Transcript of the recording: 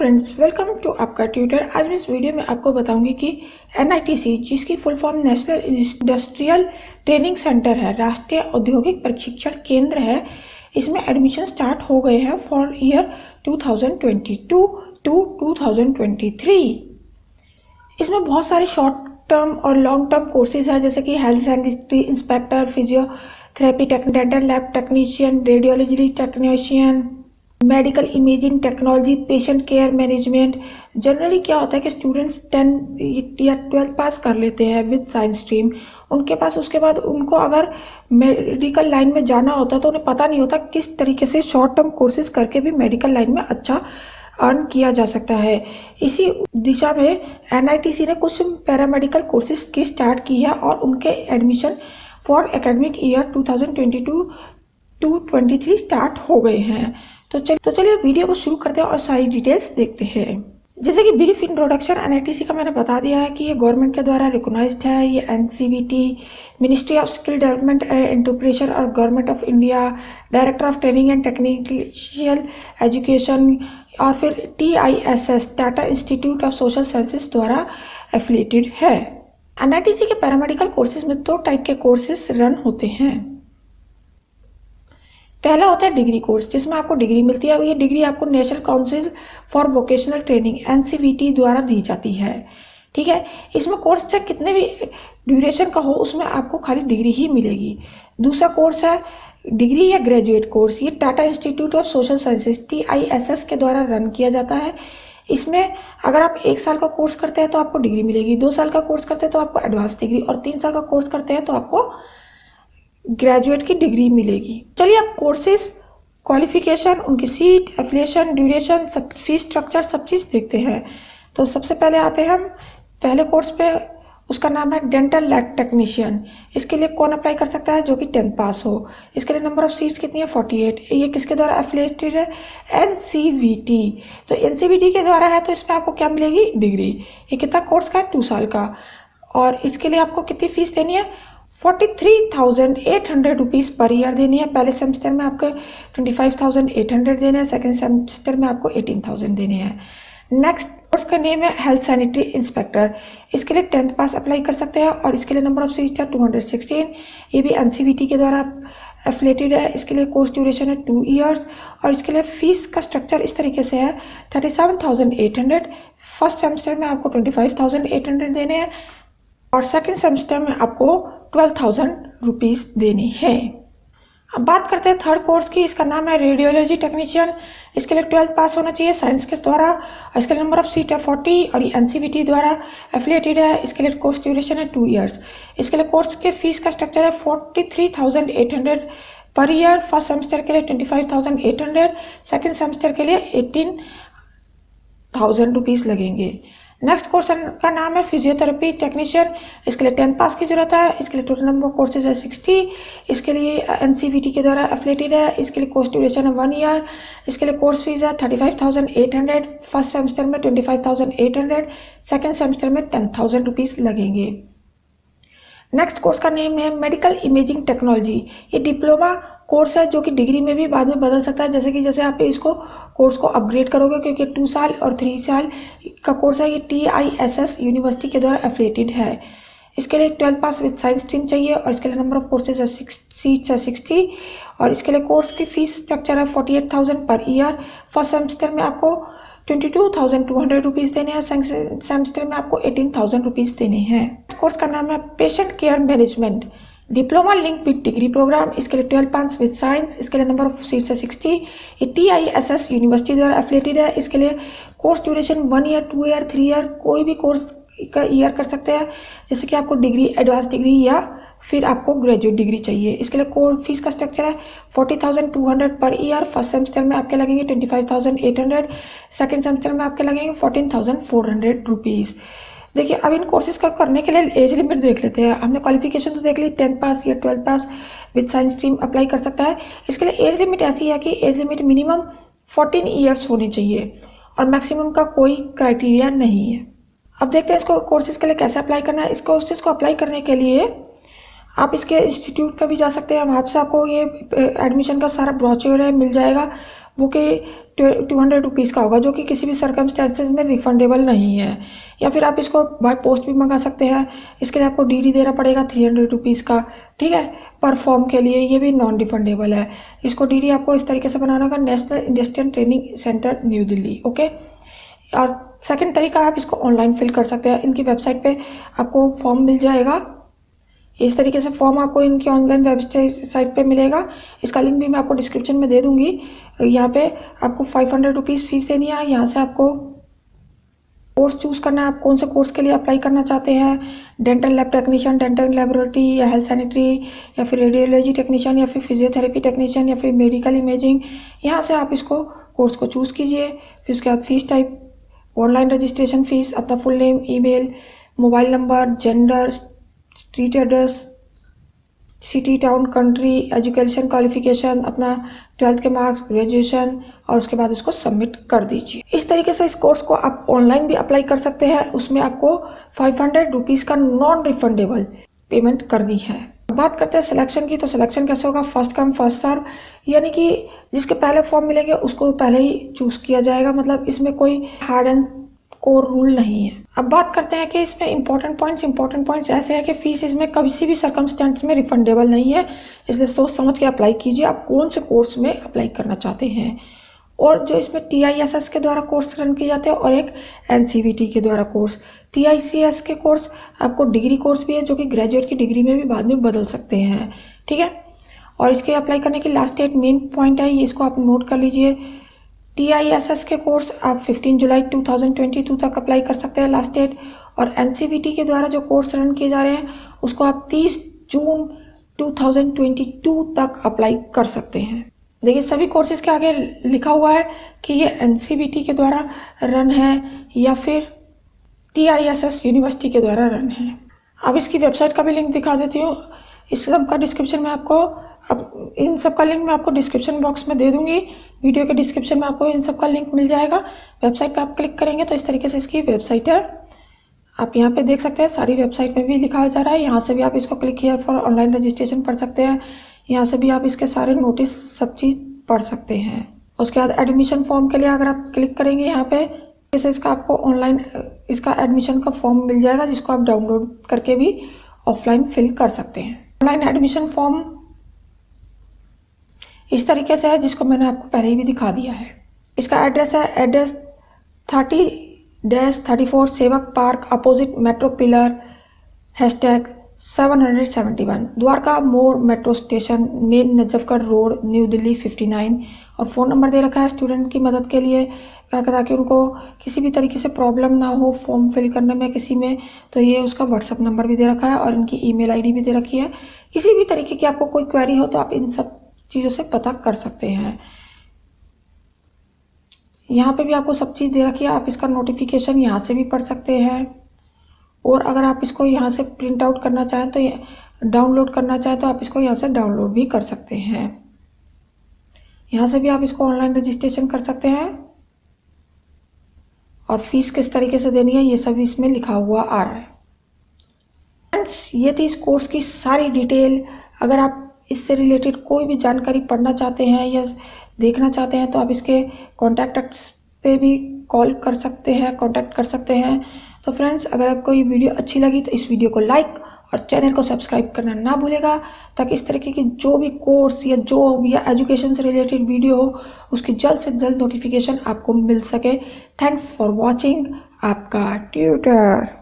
Friends, welcome to आपका tutor. आज मैं इस वीडियो में आपको बताऊंगी कि NITC, जिसकी full form national industrial training centre है, राष्ट्रीय औद्योगिक प्रशिक्षण केंद्र है, इसमें एडमिशन स्टार्ट हो गए हैं फॉर ईयर 2022 टू 2023। इसमें बहुत सारे शॉर्ट टर्म और लॉन्ग टर्म कोर्सेज हैं, जैसे कि health scientist inspector, physiotherapy dental lab technician, radiology technician, medical imaging technology, patient care management. Generally क्या होता है कि स्टूडेंट्स 10 या 12 पास कर लेते हैं विद साइंस स्ट्रीम। उनके पास उसके बाद उनको अगर मेडिकल लाइन में जाना होता है तो उन्हें पता नहीं होता किस तरीके से शॉर्ट टर्म कोर्सेज करके भी मेडिकल लाइन में अच्छा अर्न किया जा सकता है। इसी दिशा में NITC ने कुछ पैरामेडिकल कोर्सेज की स्टार्ट की है और उनके admission for academic year 2022 to 23 start हो गए हैं। तो चलिए वीडियो को शुरू करते हैं और सारी डिटेल्स देखते हैं। जैसे कि ब्रीफ इंट्रोडक्शन NITC का मैंने बता दिया है कि ये गवर्नमेंट के द्वारा रिकॉग्नाइज्ड है। ये NCVT, ministry of skill development and entrepreneurship और government of India, director of training and technical education और फिर TISS, Tata institute of social sciences द्वारा एफिलिएटेड है। NITC के पैरामेडिकल कोर्सेज में 2 टाइप के कोर्सेज रन होते हैं। पहला होता है डिग्री कोर्स, जिसमें आपको डिग्री मिलती है और ये डिग्री आपको national council for vocational training NCVT द्वारा दी जाती है। ठीक है, इसमें कोर्स चाहे कितने भी ड्यूरेशन का हो, उसमें आपको खाली डिग्री ही मिलेगी। दूसरा कोर्स है डिग्री या ग्रेजुएट कोर्स। ये Tata institute of social sciences TISS के द्वारा रन किया जाता है। इसमें अगर आप 1 साल का कोर्स करते हैं तो आपको डिग्री मिलेगी, 2 साल का कोर्स करते हैं तो आपको एडवांस डिग्री और 3 साल का कोर्स करते हैं तो आपको ग्रेजुएट की डिग्री मिलेगी। चलिए अब कोर्सेज, क्वालिफिकेशन, उनकी सीट, एफिलिएशन, ड्यूरेशन, सब फीस स्ट्रक्चर, सब चीज़ देखते हैं। तो सबसे पहले आते हैं हम पहले कोर्स पे, उसका नाम है डेंटल लैब टेक्नीशियन। इसके लिए कौन अप्लाई कर सकता है? जो कि 10 पास हो। इसके लिए नंबर ऑफ सीट्स कितनी है? 48। ये किसके द्वारा एफिलिएटेड है? NCVT। तो NCVT के द्वारा है तो इसमें आपको क्या मिलेगी? डिग्री। ये कितना कोर्स का है? 2 साल का। और इसके लिए आपको कितनी फीस देनी है? 43,800 रुपीज़ पर ईयर देनी है। पहले सेमेस्टर में आपको 25,800 देने हैं, सेकेंड सेमेस्टर में आपको 18,000 देने हैं। नेक्स्ट कोर्स का नेम है हेल्थ सैनिटरी इंस्पेक्टर। इसके लिए 10th पास अप्लाई कर सकते हैं और इसके लिए नंबर ऑफ सीट्स है 216। ये भी NCVT के द्वारा एफिलेटेड है। इसके लिए कोर्स ड्यूरेशन है 2 ईयर्स और इसके लिए फीस का स्ट्रक्चर इस तरीके से है 37,800। फर्स्ट सेमेस्टर में आपको 25,800 देने हैं और सेकेंड सेमेस्टर में आपको 12,000 रुपीज़ देनी है। अब बात करते हैं थर्ड कोर्स की। इसका नाम है रेडियोलॉजी टेक्नीशियन। इसके लिए 12th पास होना चाहिए साइंस के द्वारा और इसके लिए नंबर ऑफ सीट है 40 और ये NCVT द्वारा एफिलिएटेड है। इसके लिए कोर्स ड्यूरेशन है 2 ईयर्स। इसके लिए कोर्स के फीस का स्ट्रक्चर है 43,800 पर ईयर। फर्स्ट सेमेस्टर के लिए 25,800, सेकेंड सेमेस्टर के लिए 18,000 रुपीज़ लगेंगे। नेक्स्ट कोर्स का नाम है फिजियोथेरेपी टेक्नीशियन। इसके लिए 10th पास की जरूरत है। इसके लिए टोटल नंबर ऑफ कोर्सेज है 60। इसके लिए NCVT के द्वारा एफिलिएटेड है। इसके लिए कोर्स ड्यूरेशन है 1 ईयर। इसके लिए कोर्स फीस है 35,800। फर्स्ट सेमेस्टर में 25,800, सेकेंड सेमेस्टर में 10,000 रुपीज़ लगेंगे। नेक्स्ट कोर्स का नेम है मेडिकल इमेजिंग टेक्नोलॉजी। ये डिप्लोमा कोर्स है जो कि डिग्री में भी बाद में बदल सकता है, जैसे आप इसको कोर्स को अपग्रेड करोगे, क्योंकि 2 साल और 3 साल का कोर्स है। ये TISS यूनिवर्सिटी के द्वारा एफिलिएटेड है। इसके लिए 12th pass with science stream चाहिए और इसके लिए नंबर ऑफ कोर्सेज है सीट्स है 60 और इसके लिए कोर्स की फीस स्ट्रक्चर है 48,000 पर ईयर। फर्स्ट सेमेस्टर में आपको 22,200 रुपीज़ देने हैं, सेकेंड सेमेस्टर में आपको 18,000 रुपीज़ देने हैं। कोर्स का नाम है patient care management, diploma link with degree programme. इसके लिए 12 पास विद साइंस। इसके लिए नंबर ऑफ सीट्स है 60। ये TISS यूनिवर्सिटी द्वारा एफिलिएटेड है। इसके लिए course duration 1 year, 2 year, 3 year, कोई भी कोर्स का ईयर कर सकते हैं, जैसे कि आपको डिग्री, एडवांस डिग्री या फिर आपको ग्रेजुएट डिग्री चाहिए। इसके लिए कोर्स फीस का स्ट्रक्चर है 40,200 पर ईयर। फर्स्ट सेमेस्टर में आपके लगेंगे 25,800, सेकेंड सेमेस्टर में आपके लगेंगे 14,400 रुपीज़। देखिए, अब इन कोर्सेज को करने के लिए एज लिमिट देख लेते हैं। हमने क्वालिफिकेशन तो देख ली, 10th पास या 12th pass with science stream apply कर सकता है। इसके लिए एज लिमिट ऐसी है कि एज लिमिट मिनिमम 14 ईयर्स होनी चाहिए और मैक्सिमम का कोई क्राइटेरिया नहीं है। अब देखते हैं इसको कोर्सेज के लिए कैसे अप्लाई करना है। इस कोर्सेज को अप्लाई करने के लिए आप इसके इंस्टीट्यूट पे भी जा सकते हैं, वहाँ से आपको ये एडमिशन का सारा ब्रोचर है मिल जाएगा, वो कि 200 रुपीज़ का होगा, जो कि किसी भी सर्कमस्टेंसेस में रिफंडेबल नहीं है। या फिर आप इसको बाय पोस्ट भी मंगा सकते हैं, इसके लिए आपको DD देना पड़ेगा 300 रुपीज़ का, ठीक है, पर फॉर्म के लिए, ये भी नॉन रिफंडेबल है। इसको DD आपको इस तरीके से बनाना होगा, national industrial training centre new Delhi, okay. और सेकंड तरीका आप इसको ऑनलाइन फिल कर सकते हैं, इनकी वेबसाइट पे आपको फॉर्म मिल जाएगा, इस तरीके से फॉर्म आपको इनकी ऑनलाइन वेबसाइट पे मिलेगा। इसका लिंक भी मैं आपको डिस्क्रिप्शन में दे दूंगी। यहाँ पे आपको 500 रुपीज़ फीस देनी है। यहाँ से आपको कोर्स चूज़ करना है, आप कौन से कोर्स के लिए अप्लाई करना चाहते हैं, dental lab technician, dental laboratory या हेल्थ सैनिटरी, या फिर रेडियोलॉजी टेक्नीशियन, या फिर फिजियोथेरेपी टेक्नीशियन, या फिर मेडिकल इमेजिंग। यहाँ से आप इसको कोर्स को चूज़ कीजिए। फिर उसके बाद fees type, online registration fees, अपना full name, email, mobile number, gender, street address, city, town, country, education qualification, अपना 12th के मार्क्स, ग्रेजुएशन, और उसके बाद इसको सबमिट कर दीजिए। इस तरीके से इस कोर्स को आप ऑनलाइन भी अप्लाई कर सकते हैं। उसमें आपको 500 रुपीज़ का नॉन रिफंडेबल पेमेंट करनी है। बात करते हैं सिलेक्शन की, तो सिलेक्शन कैसे होगा, फर्स्ट कम फर्स्ट सर्व, यानी कि जिसके पहले फॉर्म मिलेंगे उसको पहले ही चूज़ किया जाएगा। मतलब इसमें कोई हार्ड एंड कोर रूल नहीं है। अब बात करते हैं कि इसमें इंपॉर्टेंट पॉइंट्स ऐसे हैं कि फीस इसमें किसी भी सर्कमस्टेंस में रिफंडेबल नहीं है, इसलिए सोच समझ के अप्लाई कीजिए आप कौन से कोर्स में अप्लाई करना चाहते हैं। और जो इसमें TISS के द्वारा कोर्स रन किए जाते हैं और एक NCVT के द्वारा कोर्स। TICS के कोर्स आपको डिग्री कोर्स भी है, जो कि ग्रेजुएट की डिग्री में भी बाद में बदल सकते हैं, ठीक है। और इसके अप्लाई करने की लास्ट डेट मेन पॉइंट है, ये इसको आप नोट कर लीजिए। TISS के कोर्स आप 15 जुलाई 2022 तक अप्लाई कर सकते हैं, लास्ट डेट। और NCVT के द्वारा जो कोर्स रन किए जा रहे हैं उसको आप 30 जून 2022 तक अप्लाई कर सकते हैं। देखिए सभी कोर्सेज के आगे लिखा हुआ है कि ये NCVT के द्वारा रन है या फिर TISS यूनिवर्सिटी के द्वारा रन है। अब इसकी वेबसाइट का भी लिंक दिखा देती हूँ। इस सब का डिस्क्रिप्शन में आपको, अब इन सब का लिंक मैं आपको डिस्क्रिप्शन बॉक्स में दे दूंगी। वीडियो के डिस्क्रिप्शन में आपको इन सब का लिंक मिल जाएगा। वेबसाइट पे आप क्लिक करेंगे तो इस तरीके से इसकी वेबसाइट है, आप यहाँ पे देख सकते हैं। सारी वेबसाइट में भी लिखा जा रहा है। यहाँ से भी आप इसको click here for online registration पढ़ सकते हैं। यहाँ से भी आप इसके सारे नोटिस सब चीज़ पढ़ सकते हैं। उसके बाद एडमिशन फॉर्म के लिए अगर आप क्लिक करेंगे यहाँ पे, जैसे इसका आपको ऑनलाइन इसका एडमिशन का फॉर्म मिल जाएगा, जिसको आप डाउनलोड करके भी ऑफलाइन फिल कर सकते हैं। ऑनलाइन एडमिशन फॉर्म इस तरीके से है, जिसको मैंने आपको पहले ही भी दिखा दिया है। इसका एड्रेस है, address 30-34 Sewak park opposite metro pillar #771 Dwarka Mor metro station main Najafgarh road new Delhi 59। और फ़ोन नंबर दे रखा है स्टूडेंट की मदद के लिए, ताकि उनको किसी भी तरीके से प्रॉब्लम ना हो फॉर्म फिल करने में किसी में, तो ये उसका व्हाट्सअप नंबर भी दे रखा है और इनकी ईमेल ID भी दे रखी है। किसी भी तरीके की आपको कोई क्वेरी हो तो आप इन सब चीज़ों से पता कर सकते हैं। यहाँ पे भी आपको सब चीज़ दे रखी है, आप इसका नोटिफिकेशन यहाँ से भी पढ़ सकते हैं। और अगर आप इसको यहाँ से प्रिंट आउट करना चाहें तो डाउनलोड करना चाहें तो आप इसको यहाँ से डाउनलोड भी कर सकते हैं। यहाँ से भी आप इसको ऑनलाइन रजिस्ट्रेशन कर सकते हैं और फीस किस तरीके से देनी है ये सब इसमें लिखा हुआ आ रहा है। फ्रेंड्स, ये थी इस कोर्स की सारी डिटेल। अगर आप इससे रिलेटेड कोई भी जानकारी पढ़ना चाहते हैं या देखना चाहते हैं तो आप इसके कॉन्टैक्ट पे भी कॉल कर सकते हैं, कांटेक्ट कर सकते हैं। तो फ्रेंड्स, अगर आपको ये वीडियो अच्छी लगी तो इस वीडियो को लाइक और चैनल को सब्सक्राइब करना ना भूलेगा, ताकि इस तरीके की जो भी कोर्स या जॉब या एजुकेशन से रिलेटेड वीडियो हो उसकी जल्द से जल्द नोटिफिकेशन आपको मिल सके। थैंक्स फॉर वॉचिंग, आपका ट्यूटर।